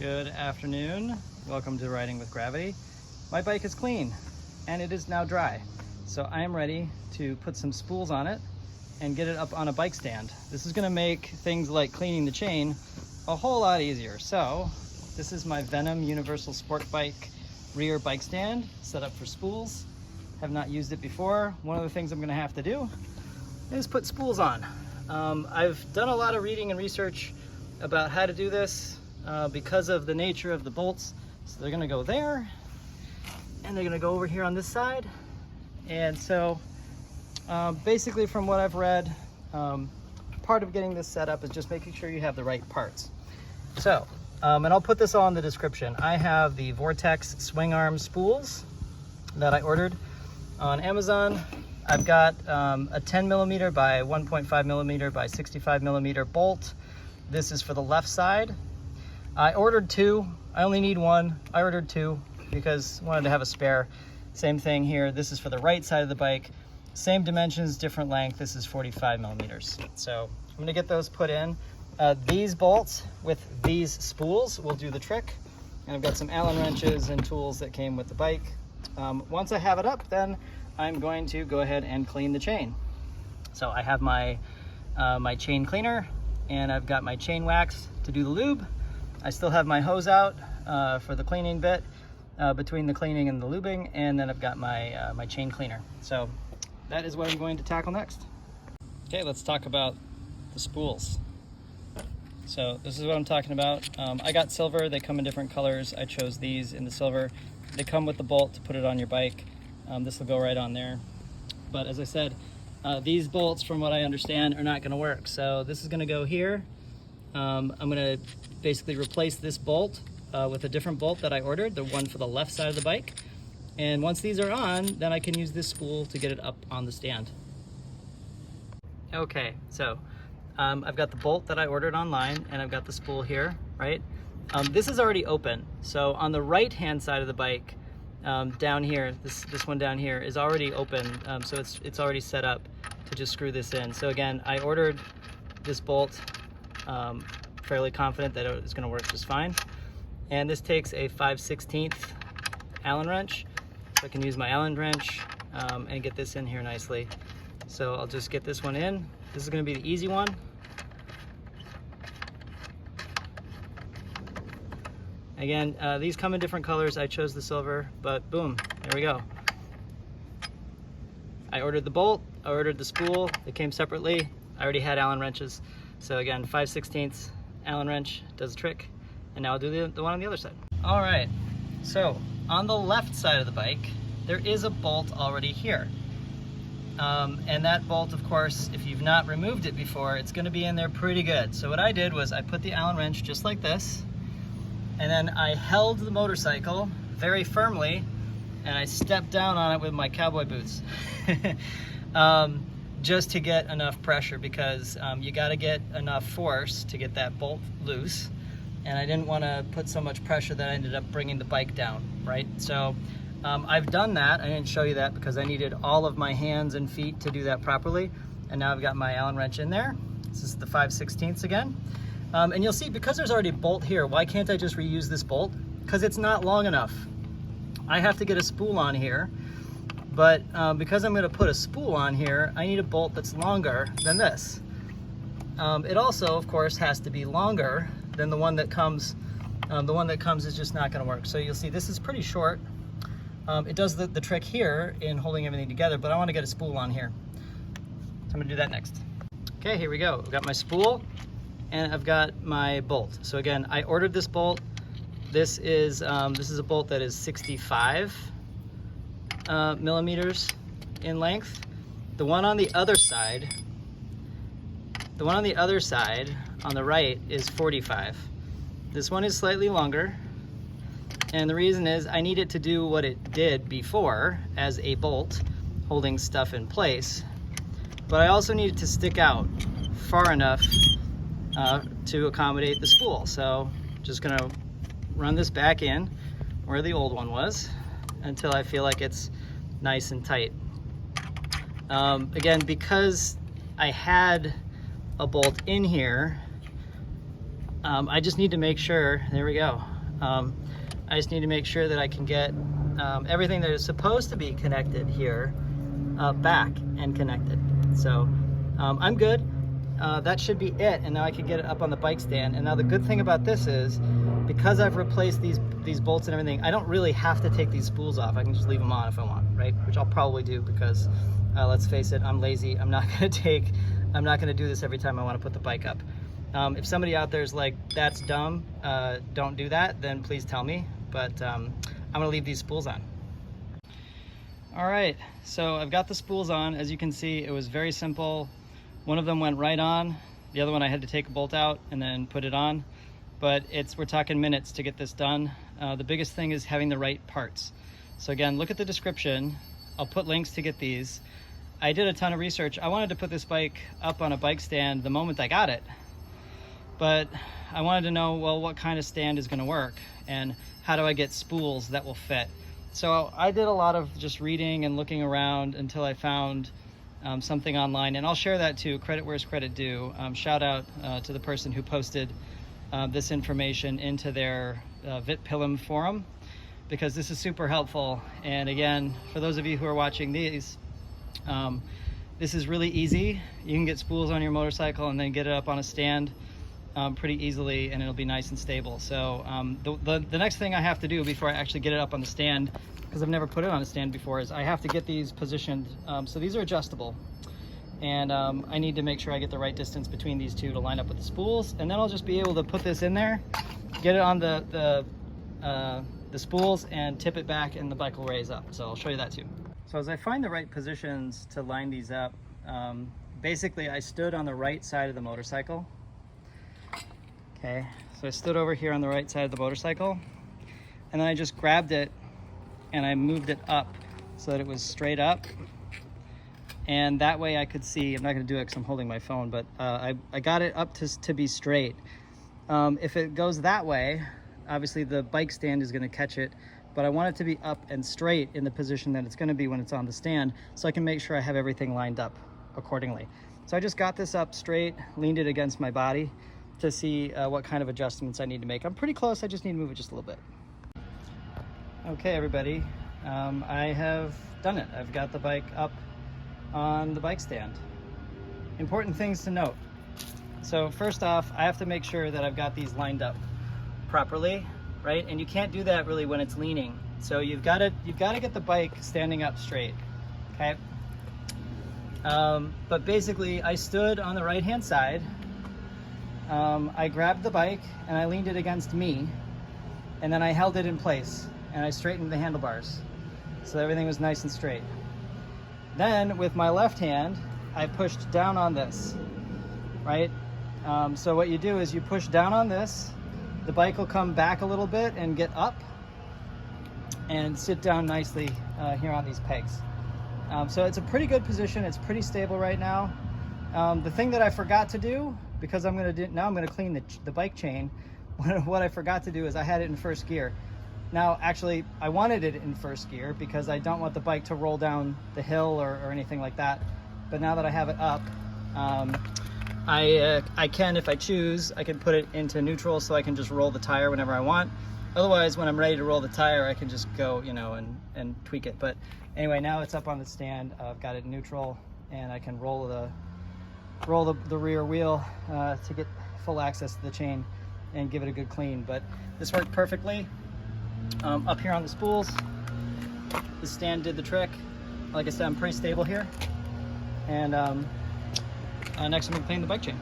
Good afternoon. Welcome to Riding with Gravity. My bike is clean and it is now dry. So I am ready to put some spools on it and get it up on a bike stand. This is going to make things like cleaning the chain a whole lot easier. So this is my Venom Universal Sport Bike rear bike stand set up for spools. Have not used it before. One of the things I'm going to have to do is put spools on. I've done a lot of reading and research about how to do this because of the nature of the bolts. So they're going to go there and they're going to go over here on this side. And so basically from what I've read, part of getting this set up is just making sure you have the right parts. So, and I'll put this all in the description. I have the Vortex Swingarm spools that I ordered on Amazon. I've got a 10 millimeter by 1.5 millimeter by 65 millimeter bolt. This is for the left side. I ordered two. I only need one. I ordered two because I wanted to have a spare. Same thing here. This is for the right side of the bike. Same dimensions, different length. This is 45 millimeters. So I'm gonna get those put in. These bolts with these spools will do the trick. And I've got some Allen wrenches and tools that came with the bike. Once I have it up, then I'm going to go ahead and clean the chain. So I have my my chain cleaner and I've got my chain wax to do the lube. I still have my hose out for the cleaning bit between the cleaning and the lubing, and then I've got my my chain cleaner. So that is what I'm going to tackle next. Okay, let's talk about the spools. So this is what I'm talking about. I got silver. They come in different colors. I chose these in the silver. They come with the bolt to put it on your bike. This will go right on there. But as I said, these bolts, from what I understand, are not going to work. So this is going to go here. I'm going to basically replace this bolt with a different bolt that I ordered, the one for the left side of the bike. And once these are on, then I can use this spool to get it up on the stand. Okay, so I've got the bolt that I ordered online and I've got the spool here, right? This is already open. So on the right-hand side of the bike, down here, this one down here is already open. So it's already set up to just screw this in. So again, I ordered this bolt, fairly confident that it's gonna work just fine. And this takes a 5/16 Allen wrench. So I can use my Allen wrench and get this in here nicely. So I'll just get this one in. This is gonna be the easy one. Again, these come in different colors. I chose the silver, but boom, there we go. I ordered the bolt, I ordered the spool. They came separately. I already had Allen wrenches. So again, 5/16 Allen wrench does the trick. And now I'll do the one on the other side. All right, so on the left side of the bike, there is a bolt already here. And that bolt, of course, if you've not removed it before, it's gonna be in there pretty good. So what I did was I put the Allen wrench just like this, and then I held the motorcycle very firmly, and I stepped down on it with my cowboy boots. Just to get enough pressure, because you gotta get enough force to get that bolt loose. And I didn't wanna put so much pressure that I ended up bringing the bike down, right? So I've done that. I didn't show you that because I needed all of my hands and feet to do that properly. And now I've got my Allen wrench in there. This is the 5/16 again. And you'll see, because there's already a bolt here, why can't I just reuse this bolt? Because it's not long enough. I have to get a spool on here, but because I'm gonna put a spool on here, I need a bolt that's longer than this. It also, of course, has to be longer than the one that comes. The one that comes is just not gonna work. So you'll see this is pretty short. It does the trick here in holding everything together, but I wanna get a spool on here. So I'm gonna do that next. Okay, here we go. I've got my spool and I've got my bolt. So again, I ordered this bolt. This is a bolt that is 65 millimeters in length. The one on the other side, on the right, is 45. This one is slightly longer, and the reason is I need it to do what it did before as a bolt holding stuff in place, but I also need it to stick out far enough to accommodate the spool. So just gonna run this back in where the old one was until I feel like it's nice and tight. Again, because I had a bolt in here, I just need to make sure, there we go, I just need to make sure that I can get everything that is supposed to be connected here back and connected. So I'm good. That should be it, and now I can get it up on the bike stand. And now the good thing about this is, because I've replaced these bolts and everything, I don't really have to take these spools off. I can just leave them on if I want, right? Which I'll probably do, because let's face it, I'm lazy. I'm not gonna do this every time I want to put the bike up. If somebody out there is like, that's dumb, don't do that, then please tell me. But I'm gonna leave these spools on. All right, so I've got the spools on. As you can see, it was very simple. One of them went right on. The other one I had to take a bolt out and then put it on. But we're talking minutes to get this done. The biggest thing is having the right parts. So again, look at the description. I'll put links to get these. I did a ton of research. I wanted to put this bike up on a bike stand the moment I got it. But I wanted to know, well, what kind of stand is gonna work? And how do I get spools that will fit? So I did a lot of just reading and looking around until I found something online, and I'll share that too. Credit where's credit due. Shout out to the person who posted this information into their VitPilum forum, because this is super helpful. And again, for those of you who are watching these, this is really easy. You can get spools on your motorcycle and then get it up on a stand pretty easily, and it'll be nice and stable. So the next thing I have to do before I actually get it up on the stand, because I've never put it on a stand before, is I have to get these positioned. So these are adjustable, and I need to make sure I get the right distance between these two to line up with the spools, and then I'll just be able to put this in there, get it on the spools, and tip it back, and the bike will raise up. So I'll show you that too. So as I find the right positions to line these up, basically I stood on the right side of the motorcycle. Okay, so I stood over here on the right side of the motorcycle, and then I just grabbed it and I moved it up so that it was straight up, and that way I could see. I'm not going to do it because I'm holding my phone, but I got it up to be straight. If it goes that way, obviously the bike stand is going to catch it, but I want it to be up and straight in the position that it's going to be when it's on the stand, so I can make sure I have everything lined up accordingly. So I just got this up straight, leaned it against my body to see what kind of adjustments I need to make. I'm pretty close. I just need to move it just a little bit. Okay, everybody, I have done it. I've got the bike up on the bike stand. Important things to note. So first off, I have to make sure that I've got these lined up properly, right? And you can't do that really when it's leaning. So you've got to get the bike standing up straight, okay? But basically, I stood on the right-hand side. I grabbed the bike and I leaned it against me, and then I held it in place and I straightened the handlebars so everything was nice and straight. Then with my left hand, I pushed down on this, right? So what you do is you push down on this, the bike will come back a little bit and get up and sit down nicely here on these pegs. So it's a pretty good position. It's pretty stable right now. The thing that I forgot to do, because I'm gonna clean the bike chain, what I forgot to do is I had it in first gear. Now, actually, I wanted it in first gear because I don't want the bike to roll down the hill or anything like that. But now that I have it up, I can, if I choose, I can put it into neutral so I can just roll the tire whenever I want. Otherwise, when I'm ready to roll the tire, I can just go, and tweak it. But anyway, now it's up on the stand. I've got it in neutral, and I can roll the rear wheel to get full access to the chain and give it a good clean. But this worked perfectly. Up here on the spools, the stand did the trick. Like I said, I'm pretty stable here. And next I'm gonna clean the bike chain.